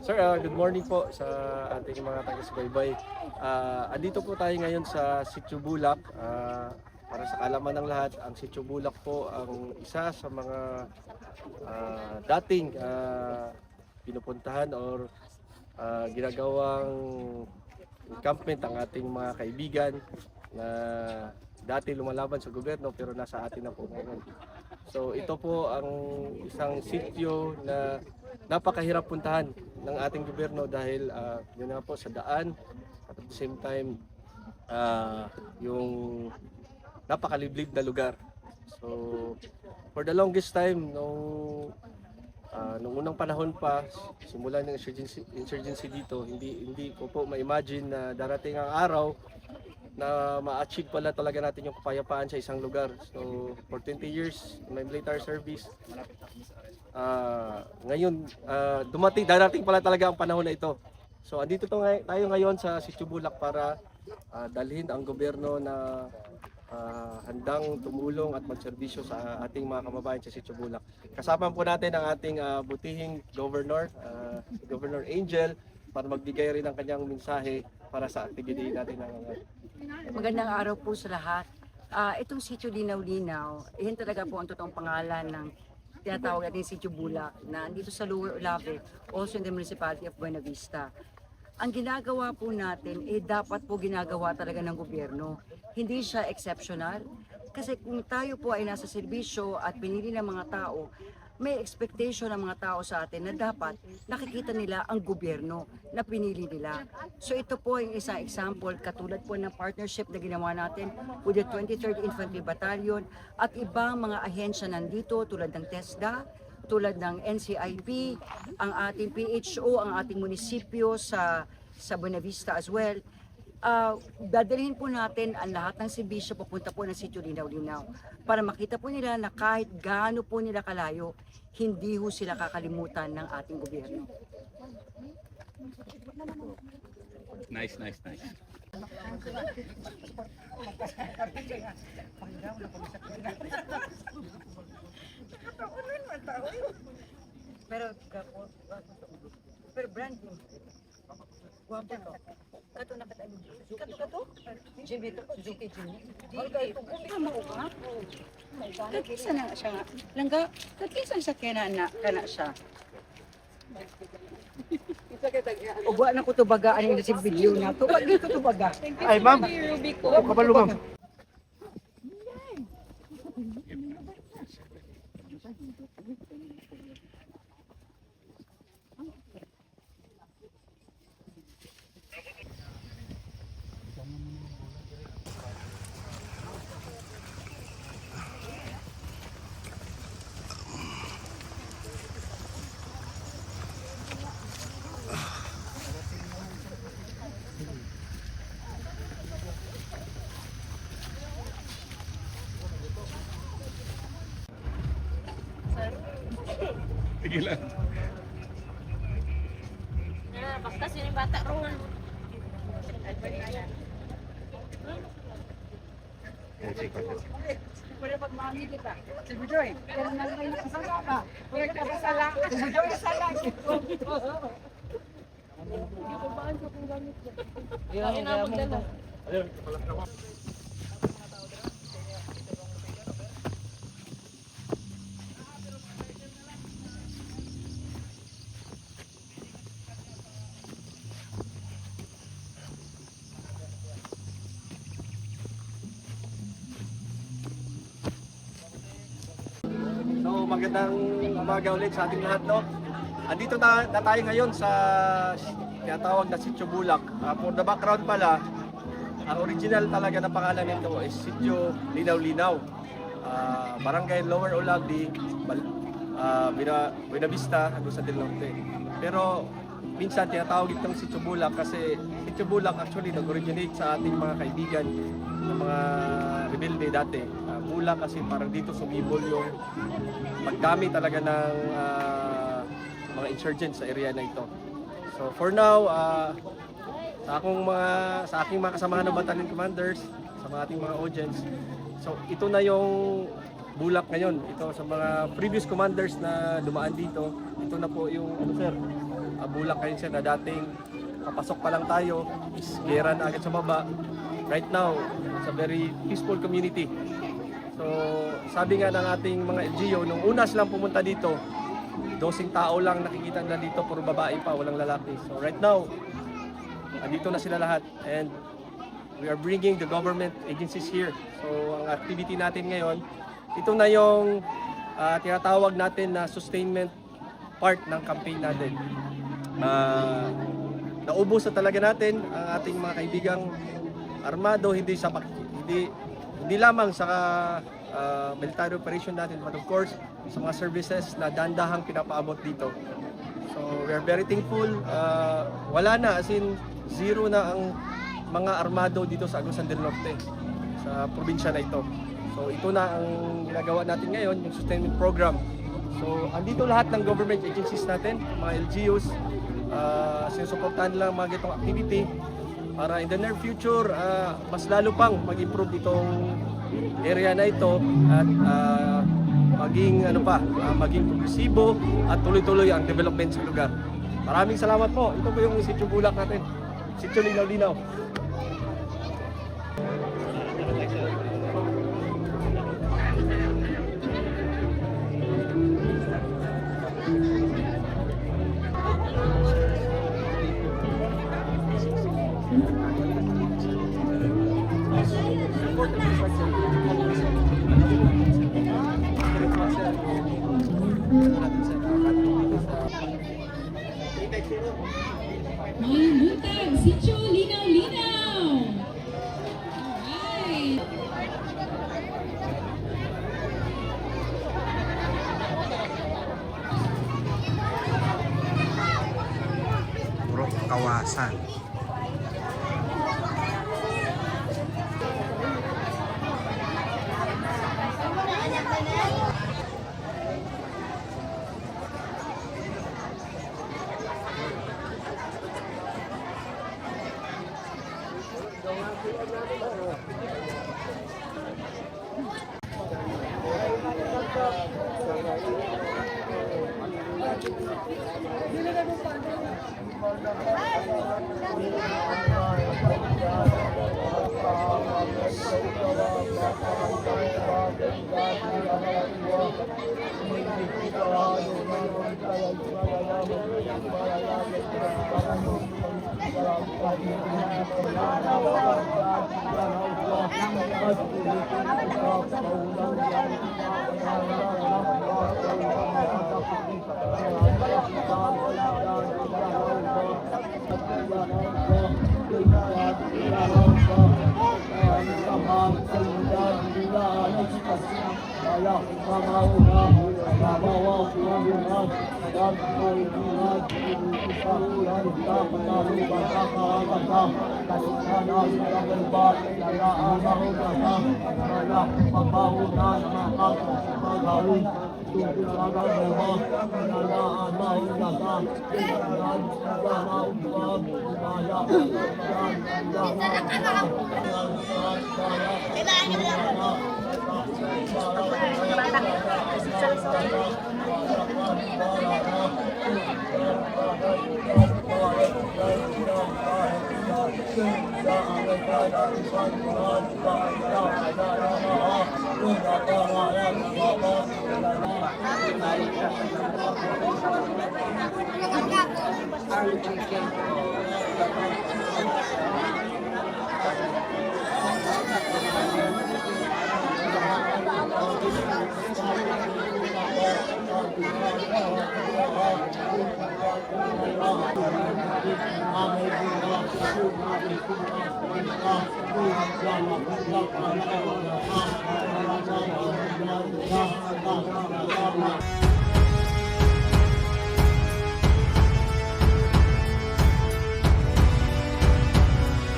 Sir, good morning po sa ating mga taga-subaybay. Andito po tayo ngayon sa Sitio Bulak. Para sa kaalaman ng lahat, ang Sitio Bulak po ang isa sa mga dating pinupuntahan or ginagawang encampment ang ating mga kaibigan na dati lumalaban sa gobyerno pero nasa atin na po ngayon. So ito po ang isang sitio na napakahirap puntahan ng ating gobyerno dahil yun nga po sa daan at the same time yung napakaliblib na lugar. So for the longest time nung unang panahon pa simula ng insurgency dito, hindi ko po ma-imagine na darating ang araw na ma-achieve pala talaga natin yung kapayapaan sa isang lugar. So for 20 years in my military service, ngayon darating pala talaga ang panahon na ito. So andito tayo ngayon sa Sitio Bulak para dalhin ang gobyerno na handang tumulong at magserbisyo sa ating mga kababayan sa Sitio Bulak. Kasama po natin ang ating butihing Governor, Governor Angel, para magbigay rin ng kanyang mensahe para sa activity natin ng Magandang araw po sa lahat. Itong Sitio Linaw-Linaw, yan talaga po ang totoong pangalan ng tinatawag natin Sitio Bulak na andito sa Lower Olave, also in the municipality of Buena Vista. Ang ginagawa po natin, dapat po ginagawa talaga ng gobyerno. Hindi siya exceptional. Kasi kung tayo po ay nasa serbisyo at pinili ng mga tao, may expectation ng mga tao sa atin na dapat nakikita nila ang gobyerno na pinili nila. So ito po yung isang example katulad po ng partnership na ginawa natin with the 23rd Infantry Battalion at ibang mga ahensya nandito tulad ng TESDA, tulad ng NCIP, ang ating PHO, ang ating munisipyo sa Buena Vista as well. Dadalhin po natin ang lahat ng serbisyo papunta po ng Sitio Linaw-Linaw para makita po nila na kahit gaano po nila kalayo, hindi ho sila kakalimutan ng ating gobyerno. Nice. Pero branding. Guwapo to. Kato na kata. Kato? Jimmy to. Suzuki Jimmy. Tama ko ka? Kakisa na siya nga. Langga, kakisa siya kana siya. Ubuan na ko to baga. Ano yung nasib video na. Tuwag ko to baga. Ay ma'am, kabalo ma'am. Tigilan. Basta sini bata ron. Pwede pag mami kita. Si Bujoy, kaya nang may nakasala ka. Pwede ka pasala. Si Bujoy kasala. So magandang umaga ulit sa ating lahat, no? Andito na tayo ngayon sa tinatawag na Sitio Bulak. For the background pala, ang original talaga na pangalan nito is Sitio Linaw-Linaw. Barangay Lower Olave, Buena Vista, Agusan del Norte. Pero minsan tinatawag itong Sitio Bulak kasi Sitio Bulak actually nag-originate sa ating mga kaibigan ng mga rebelde dati. Bulak kasi parang dito sumibol yung pagdami talaga ng mga insurgents sa area na ito. So for now, sa aking mga kasamahan ng battalion commanders, sa mga ating mga audience, so ito na yung Bulak ngayon. Ito sa mga previous commanders na dumaan dito, ito na po yung sir, Bulak ngayon siya na dating papasok pa lang tayo, is gera na agad sa baba. Right now, it's a very peaceful community. So, sabi nga ng ating mga LGU, nung una silang pumunta dito, 12 tao lang nakikita nila dito, puro babae pa, walang lalaki. So, right now, andito na sila lahat and we are bringing the government agencies here. So, ang activity natin ngayon, ito na yung tinatawag natin na sustainment part ng campaign natin. Naubos na talaga natin ang ating mga kaibigang armado, hindi lamang sa military operation natin, but of course sa mga services na dandahang pinapaabot dito. So we are very thankful. Wala na, as in zero na ang mga armado dito sa Agusan del Norte, sa probinsya na ito. So ito na ang ginagawa natin ngayon, yung sustainment program. So andito lahat ng government agencies natin, mga LGUs, sinusuportahan nila mga ganitong activity para in the near future mas lalo pang mag-improve itong area na ito at maging maging progresibo at tuloy-tuloy ang development sa lugar. Maraming salamat po. Ito po yung Sitio Bulak natin. Sitio Linaw-Linaw. Malumuntag, Sitio Linaw-Linaw! Alright! Puro kawasan. Thank you.